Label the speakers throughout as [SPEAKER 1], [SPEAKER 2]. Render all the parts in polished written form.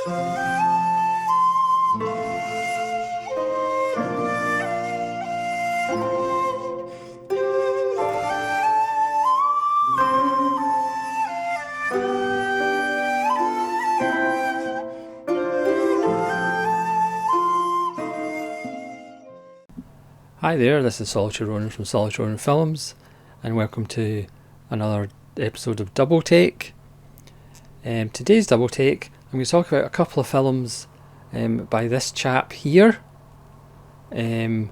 [SPEAKER 1] Hi there, this is Solitary Ronin from Solitary Ronin Films, and welcome to another episode of Double Take. Today's Double Take, I'm going to talk about a couple of films by this chap here. He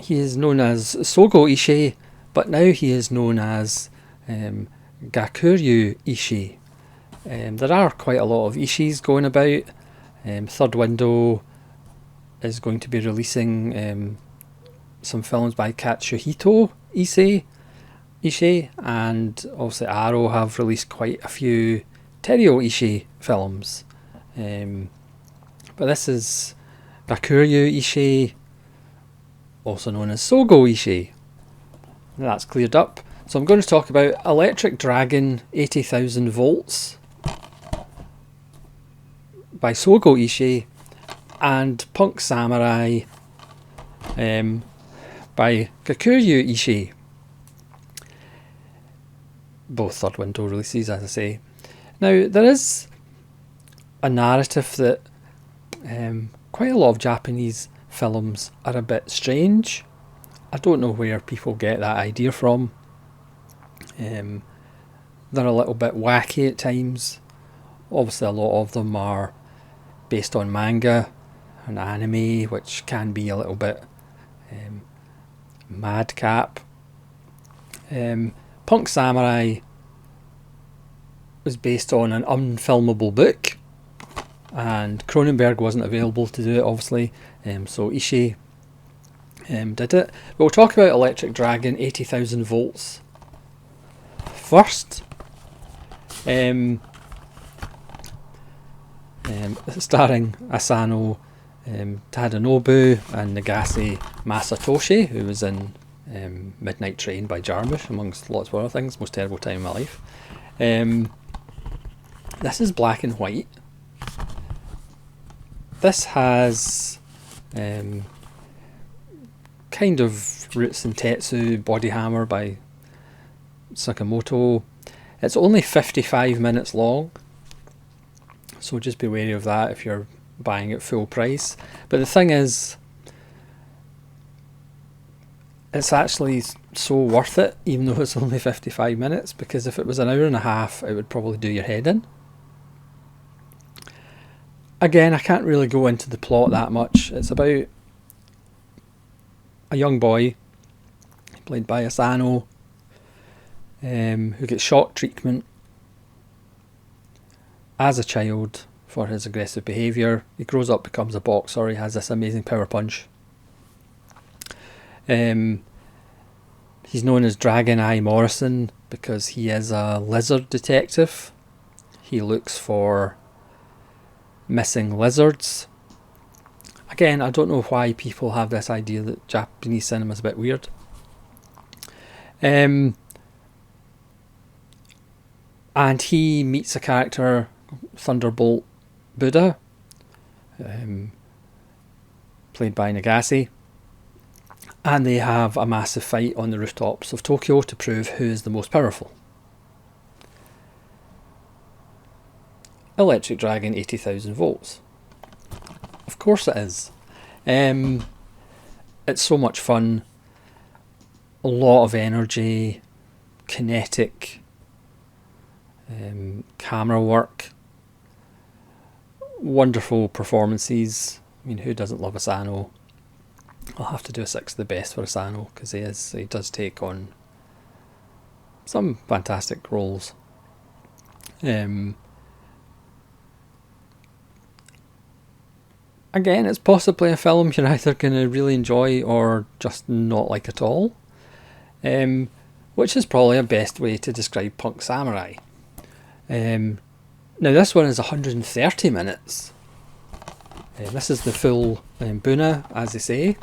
[SPEAKER 1] is known as Sogo Ishii, but now he is known as Gakuryu Ishii. There are quite a lot of Ishiis going about. Third Window is going to be releasing some films by Katsuhito Ishii, and obviously Arrow have released quite a few Teruo Ishii films. But this is Gakuryu Ishii, also known as Sogo Ishii. That's cleared up. So I'm going to talk about Electric Dragon 80,000 Volts by Sogo Ishii and Punk Samurai by Gakuryu Ishii. Both Third Window releases, as I say. Now, there is a narrative that quite a lot of Japanese films are a bit strange. I don't know where people get that idea from. They're a little bit wacky at times. Obviously, a lot of them are based on manga and anime, which can be a little bit madcap. Punk Samurai was based on an unfilmable book, and Cronenberg wasn't available to do it, obviously, so Ishii did it. But we'll talk about Electric Dragon 80,000 Volts first. Starring Asano Tadanobu and Nagase Masatoshi, who was in Midnight Train by Jarmusch, amongst lots of other things. Most terrible time in my life. This is black and white. This has kind of roots in Tetsu, Body Hammer by Sakamoto. It's only 55 minutes long, so just be wary of that if you're buying it full price. But the thing is, it's actually so worth it, even though it's only 55 minutes, because if it was an hour and a half, it would probably do your head in. Again, I can't really go into the plot that much. It's about a young boy, played by Asano, who gets shock treatment as a child for his aggressive behaviour. He grows up, becomes a boxer. He has this amazing power punch. He's known as Dragon Eye Morrison because he is a lizard detective. He looks for missing lizards. Again, I don't know why people have this idea that Japanese cinema is a bit weird. And he meets a character, Thunderbolt Buddha, played by Nagase, and they have a massive fight on the rooftops of Tokyo to prove who is the most powerful. Electric Dragon 80,000 Volts. Of course it is. It's so much fun, a lot of energy, kinetic, camera work, wonderful performances. I mean, who doesn't love Asano? I'll have to do a 6 of the best for Asano, because he does take on some fantastic roles. Again, it's possibly a film you're either going to really enjoy or just not like at all, which is probably a best way to describe Punk Samurai. Now this one is 130 minutes. This is the full Buna, as they say.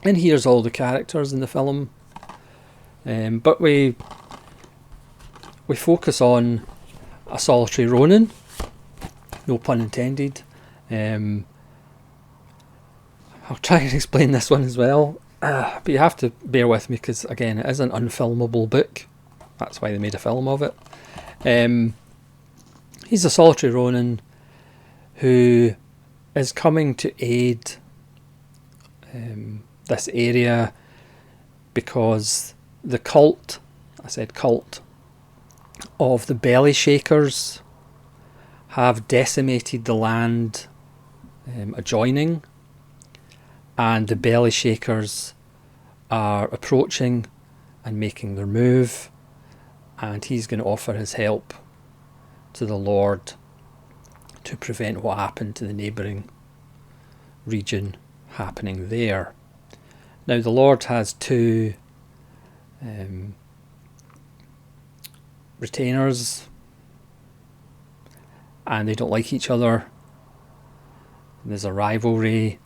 [SPEAKER 1] And here's all the characters in the film. But we focus on a solitary Ronin No pun intended. I'll try and explain this one as well. But you have to bear with me because, again, it is an unfilmable book. That's why they made a film of it. He's a solitary Ronin who is coming to aid this area because the cult, I said cult, of the belly shakers have decimated the land adjoining, and the belly shakers are approaching and making their move, and he's going to offer his help to the Lord to prevent what happened to the neighbouring region happening there. Now the Lord has two retainers, and they don't like each other. There's a rivalry.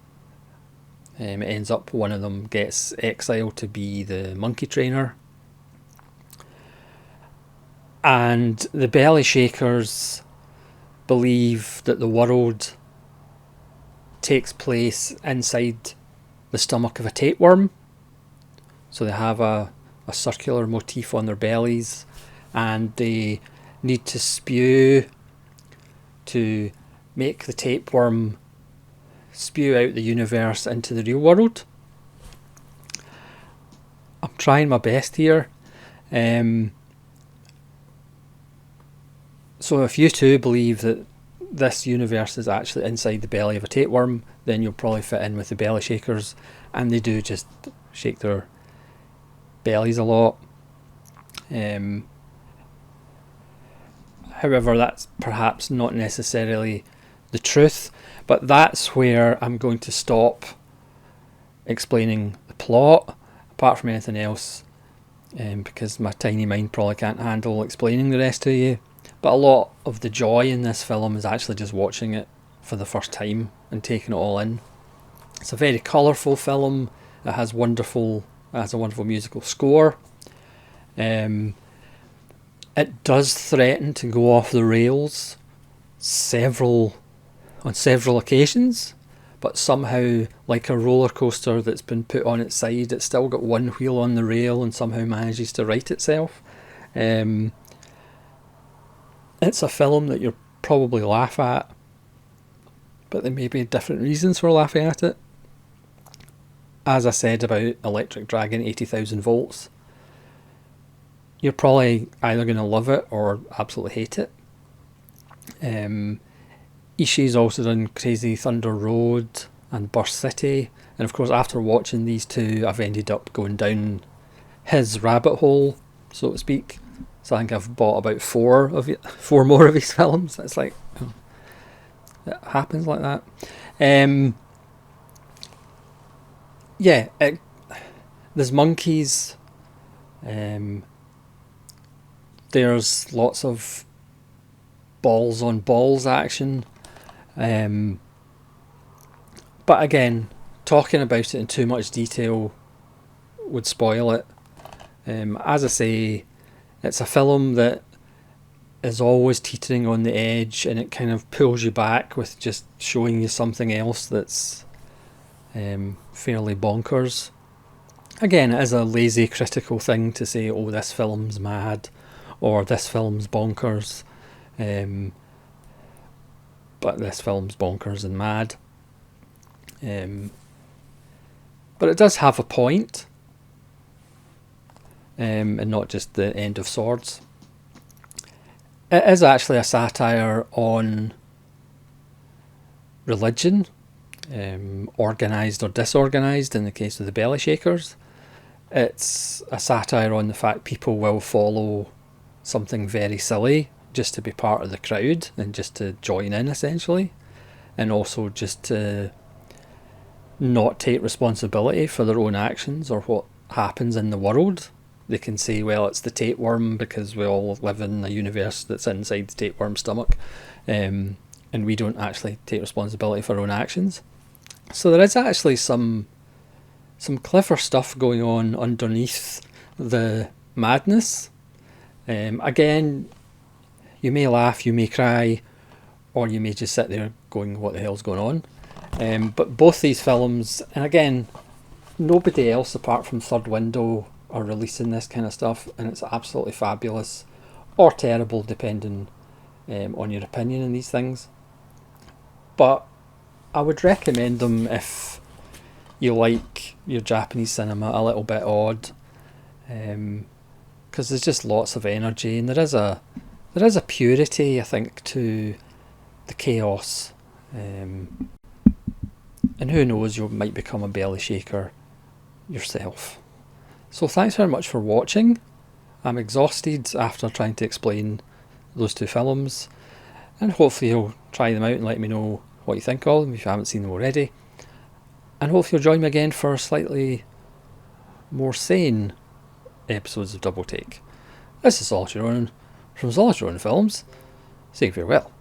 [SPEAKER 1] It ends up one of them gets exiled to be the monkey trainer, and the belly shakers believe that the world takes place inside the stomach of a tapeworm. So they have a circular motif on their bellies, and they need to spew to make the tapeworm spew out the universe into the real world. I'm trying my best here. So if you too believe that this universe is actually inside the belly of a tapeworm, then you'll probably fit in with the belly shakers, and they do just shake their bellies a lot. However, that's perhaps not necessarily the truth, but that's where I'm going to stop explaining the plot, apart from anything else, because my tiny mind probably can't handle explaining the rest to you. But a lot of the joy in this film is actually just watching it for the first time and taking it all in. It's a very colourful film. It has a wonderful musical score. It does threaten to go off the rails on several occasions, but somehow, like a roller coaster that's been put on its side, it's still got one wheel on the rail and somehow manages to right itself. It's a film that you'll probably laugh at, but there may be different reasons for laughing at it. As I said about Electric Dragon 80,000 volts, you're probably either going to love it or absolutely hate it. Ishii's also done Crazy Thunder Road and Burst City, and of course after watching these two I've ended up going down his rabbit hole, so to speak. So I think I've bought about four more of his films. It's like, it happens like that. There's monkeys. There's lots of balls on balls action. But again, talking about it in too much detail would spoil it. As I say, it's a film that is always teetering on the edge, and it kind of pulls you back with just showing you something else that's fairly bonkers. Again, it is a lazy critical thing to say, oh, this film's mad, or this film's bonkers, but this film's bonkers and mad. But it does have a point, and not just the end of swords. It is actually a satire on religion, organised or disorganised in the case of the belly shakers. It's a satire on the fact people will follow something very silly just to be part of the crowd and just to join in, essentially, and also just to not take responsibility for their own actions or what happens in the world. They can say, well, it's the tapeworm because we all live in a universe that's inside the tapeworm's stomach, and we don't actually take responsibility for our own actions. So there is actually some clever stuff going on underneath the madness. Again, you may laugh, you may cry, or you may just sit there going, what the hell's going on? But both these films, and again, nobody else apart from Third Window are releasing this kind of stuff, and it's absolutely fabulous, or terrible depending on your opinion on these things. But I would recommend them if you like your Japanese cinema a little bit odd, because there's just lots of energy, and there is a purity, I think, to the chaos, and who knows, you might become a belly shaker yourself. So thanks very much for watching. I'm exhausted after trying to explain those two films, and hopefully you'll try them out and let me know what you think of them if you haven't seen them already, and hopefully you'll join me again for slightly more sane episodes of Double Take. This is Solitary Ronin from Solitary Ronin Films, saying farewell.